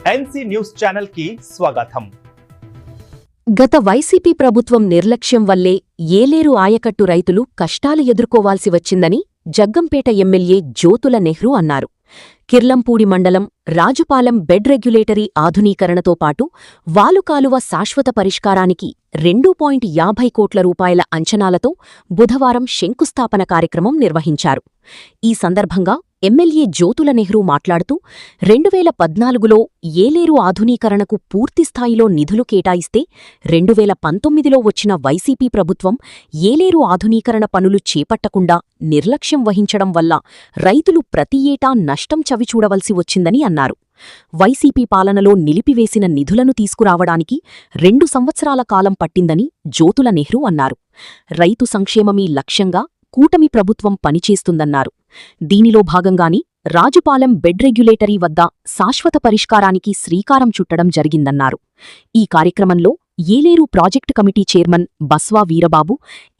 NC news channel కి స్వాగతం. గత వైసీపీ ప్రభుత్వం నిర్లక్ష్యం వల్లే ఏలేరు ఆయకట్టు రైతులు కష్టాలు ఎదుర్కోవాల్సి వచ్చిందని జగ్గంపేట ఎమ్మెల్యే జ్యోతుల నెహ్రూ అన్నారు. కిర్లంపూడి మండలం రాజుపాలెం బెడ్ రెగ్యులేటరీ ఆధునీకరణతో పాటు వాలుకాలువ శాశ్వత పరిష్కారానికి 2.50 కోట్ల రూపాయల అంచనాలతో బుధవారం శంకుస్థాపన కార్యక్రమం నిర్వహించారు. ఈ సందర్భంగా ఎమ్మెల్యే జ్యోతుల నెహ్రూ మాట్లాడుతూ 2014లో ఏలేరు ఆధునీకరణకు పూర్తిస్థాయిలో నిధులు కేటాయిస్తే 2019లో వచ్చిన వైసీపీ ప్రభుత్వం ఏలేరు ఆధునీకరణ పనులు చేపట్టకుండా నిర్లక్ష్యం వహించడం వల్ల రైతులు ప్రతి ఏటా నష్టం చవిచూడవలసి వచ్చిందని అన్నారు. వైసీపీ పాలనలో నిలిపివేసిన నిధులను తీసుకురావడానికి 2 సంవత్సరాల కాలం పట్టిందని జ్యోతుల నెహ్రూ అన్నారు. రైతు సంక్షేమమీ లక్ష్యంగా కూటమి ప్రభుత్వం పనిచేస్తుందన్నారు. దీనిలో భాగంగాని రాజుపాలెం బెడ్ రెగ్యులేటరీ వద్ద శాశ్వత పరిష్కారానికి శ్రీకారం చుట్టడం జరిగిందన్నారు. ఈ కార్యక్రమంలో Yeleru project committee chairman Baswa Veerababu,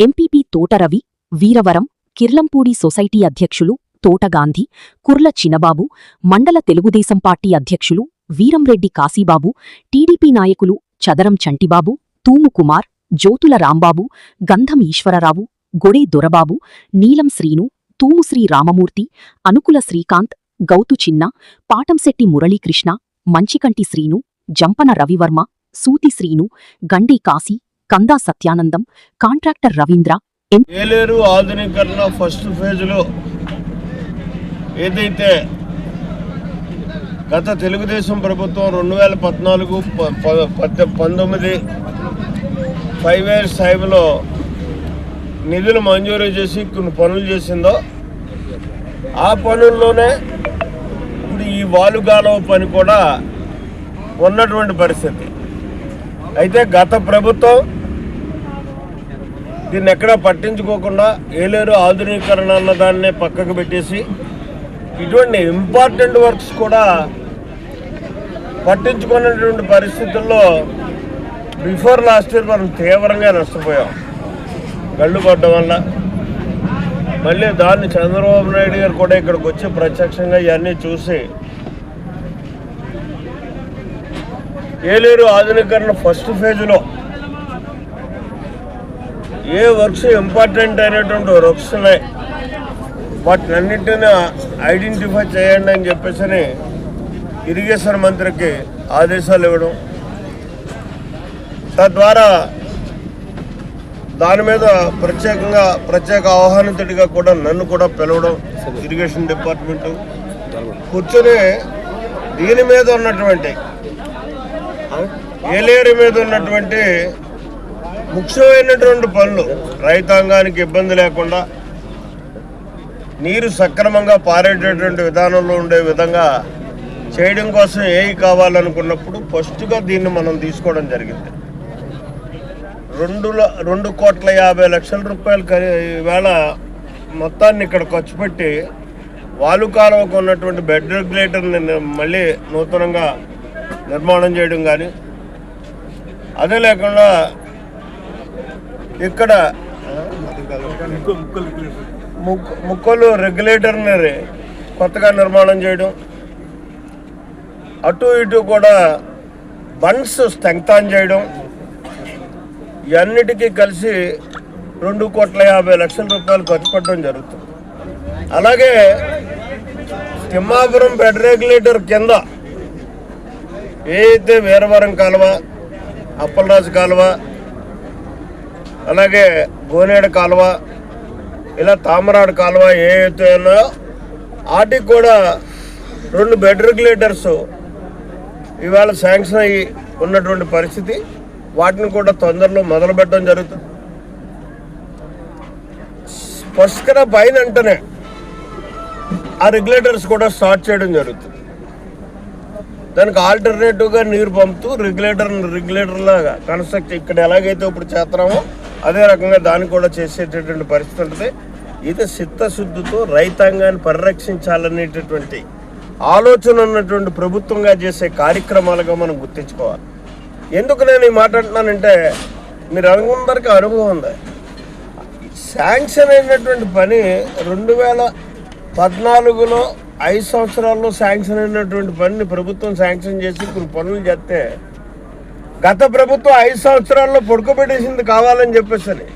MPP Thota Ravi, Veeravaram, Kirlampudi society అధ్యక్షులు తోటగాంధీ, కుర్ల చినబాబు, మండల తెలుగుదేశం పార్టీ అధ్యక్షులు వీరంరెడ్డి కాశీబాబు, టీడీపీ నాయకులు చదరం చంటిబాబు, తూము కుమార్, జ్యోతుల రాంబాబు, గంధం ఈశ్వరరావు, గొడే దొరబాబు, నీలం శ్రీను, తూముశ్రీ రామమూర్తి, అనుకుల శ్రీకాంత్, గౌతు చిన్న, పాటంశెట్టి మురళీకృష్ణ, మంచికంటి శ్రీను, జంపన రవివర్మ, సూతి శ్రీను, గండి కాశీ, కందా సత్యానందం, కాంట్రాక్టర్ రవీంద్ర, ఏలేరు ఆధునీకరణ ఫస్ట్ ఫేజ్లో ఏదైతే గత తెలుగుదేశం ప్రభుత్వం 2014-19 5 ఇయర్స్ టైంలో నిధులు మంజూరు చేసి కొన్ని పనులు చేసిందో ఆ పనుల్లోనే ఇప్పుడు ఈ వాలుగాలవ పని కూడా ఉన్నటువంటి పరిస్థితి. అయితే గత ప్రభుత్వం దీన్ని ఎక్కడా పట్టించుకోకుండా ఏలేరు ఆధునీకరణ అన్నదాన్నే పక్కకు పెట్టేసి ఇటువంటి ఇంపార్టెంట్ వర్క్స్ కూడా పట్టించుకున్నటువంటి పరిస్థితుల్లో బిఫోర్ లాస్ట్ ఇయర్ మనం తీవ్రంగా నష్టపోయాం. గళ్ళు పడ్డం వల్ల మళ్ళీ దాన్ని చంద్రబాబు నాయుడు గారు కూడా ఇక్కడికి వచ్చి ప్రత్యక్షంగా ఇవన్నీ చూసి ఏలేరు ఆధునీకరణ ఫస్ట్ ఫేజ్లో ఏ వర్క్స్ ఇంపార్టెంట్ అయినటువంటి వర్క్స్ ఉన్నాయి వాటిని అన్నింటినీ ఐడెంటిఫై చేయండి అని చెప్పేసి ఇరిగేషన్ మంత్రికి ఆదేశాలు ఇవ్వడం, తద్వారా దాని మీద ప్రత్యేక ఆహ్వానితుడిగా కూడా నన్ను కూడా పిలవడం, ఇరిగేషన్ డిపార్ట్మెంటు కూర్చొని దీని మీద ఉన్నటువంటి ఏలేరు మీద ఉన్నటువంటి ముఖ్యమైనటువంటి పనులు రైతాంగానికి ఇబ్బంది లేకుండా నీరు సక్రమంగా పారేటటువంటి విధానంలో ఉండే విధంగా చేయడం కోసం ఏవి కావాలనుకున్నప్పుడు ఫస్ట్గా దీన్ని మనం తీసుకోవడం జరిగింది. 2,50,00,000 రూపాయలు ఈవేళ మొత్తాన్ని ఇక్కడ ఖర్చు పెట్టి వాలుకాలువకు ఉన్నటువంటి బెడ్ రెగ్యులేటర్ని మళ్ళీ నూతనంగా నిర్మాణం చేయడం కానీ, అదే లేకుండా ఇక్కడ ముక్కలు రెగ్యులేటర్ని కొత్తగా నిర్మాణం చేయడం, అటు ఇటు కూడా బండ్స్ స్ట్రెంగ్తన్ చేయడం, ఇవన్నిటికీ కలిసి 2,50,00,000 రూపాయలు ఖర్చు పెట్టడం జరుగుతుంది. అలాగే తిమ్మాపురం బెడ్ రెగ్యులేటర్ కింద ఏదైతే వీరవరం కాలువ, అప్పలరాజు కాలువ, అలాగే గోనేడు కాలువ, ఇలా తామరాడు కాలువ ఏవైతే ఉన్నాయో వాటికి కూడా 2 బెడ్ రెగ్యులేటర్స్ ఇవాళ శాంక్షన్ అయ్యి ఉన్నటువంటి పరిస్థితి. వాటిని కూడా తొందరలో మొదలు పెట్టడం జరుగుతుంది. పుష్కర పైన వెంటనే ఆ రెగ్యులేటర్స్ కూడా స్టార్ట్ చేయడం జరుగుతుంది. దానికి ఆల్టర్నేటివ్గా నీరు పంపుతూ రెగ్యులేటర్లాగా కన్స్ట్రక్ట్ ఇక్కడ ఎలాగైతే ఇప్పుడు చేస్తున్నామో అదే రకంగా దాన్ని కూడా చేసేటటువంటి పరిస్థితి ఉంటుంది. ఇది చిత్తశుద్ధితో రైతాంగాన్ని పరిరక్షించాలనేటటువంటి ఆలోచన ఉన్నటువంటి ప్రభుత్వంగా చేసే కార్యక్రమాలుగా మనం గుర్తించుకోవాలి. ఎందుకు నేను ఈ మాట అంటున్నానంటే మీరు అందరికీ అనుభవం ఉంది. శాంక్షన్ అయినటువంటి పని 2014లో 5 సంవత్సరాల్లో శాంక్షన్ అయినటువంటి పనిని ప్రభుత్వం శాంక్షన్ చేసి కొన్ని పనులు చేస్తే గత ప్రభుత్వం 5 సంవత్సరాల్లో పడుకోబెట్టేసింది కావాలని చెప్పేసి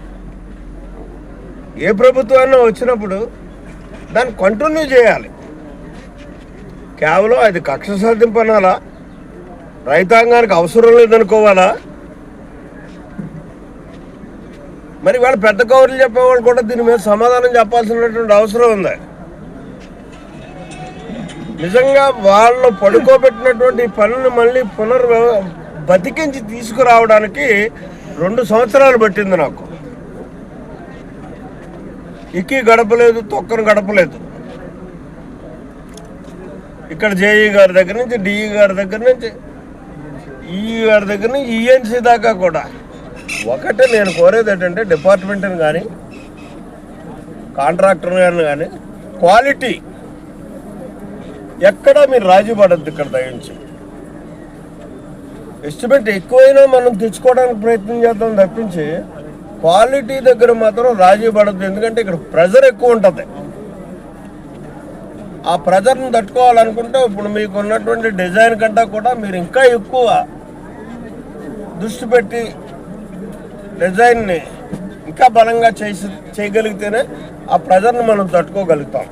ఏ ప్రభుత్వం అయినా వచ్చినప్పుడు దాన్ని కంటిన్యూ చేయాలి. కేవలం అది కక్ష సాధింపు అనాలా, రైతాంగానికి అవసరం లేదనుకోవాలా? మరి వాళ్ళు పెద్ద కవర్లు చెప్పేవాళ్ళు కూడా దీని మీద సమాధానం చెప్పాల్సినటువంటి అవసరం ఉంది. నిజంగా వాళ్ళు పడుకోబెట్టినటువంటి పనులను మళ్ళీ బతికించి తీసుకురావడానికి 2 సంవత్సరాలు పట్టింది నాకు. ఇక్కి గడపలేదు, తొక్కను గడపలేదు. ఇక్కడ జేఈ గారి దగ్గర నుంచి, డిఈ గారి దగ్గర నుంచి, ఈఈ గారి దగ్గర నుంచి ఈఎన్సీ దాకా కూడా ఒకటే నేను కోరేది ఏంటంటే డిపార్ట్మెంట్ని కానీ కాంట్రాక్టర్ గారిని కానీ క్వాలిటీ ఎక్కడా మీరు రాజీ పడద్దు. ఇక్కడ దయించి ఎస్టిమేట్ ఎక్కువైనా మనం తెచ్చుకోవడానికి ప్రయత్నం చేద్దాం తప్పించి క్వాలిటీ దగ్గర మాత్రం రాజీ పడద్దు. ఎందుకంటే ఇక్కడ ప్రెజర్ ఎక్కువ ఉంటుంది. ఆ ప్రెజర్ని తట్టుకోవాలనుకుంటే ఇప్పుడు మీకు ఉన్నటువంటి డిజైన్ కంటే కూడా మీరు ఇంకా ఎక్కువ దృష్టి పెట్టి డిజైన్ని ఇంకా బలంగా చేయగలిగితేనే ఆ ప్రెజర్ని మనం తట్టుకోగలుగుతాం.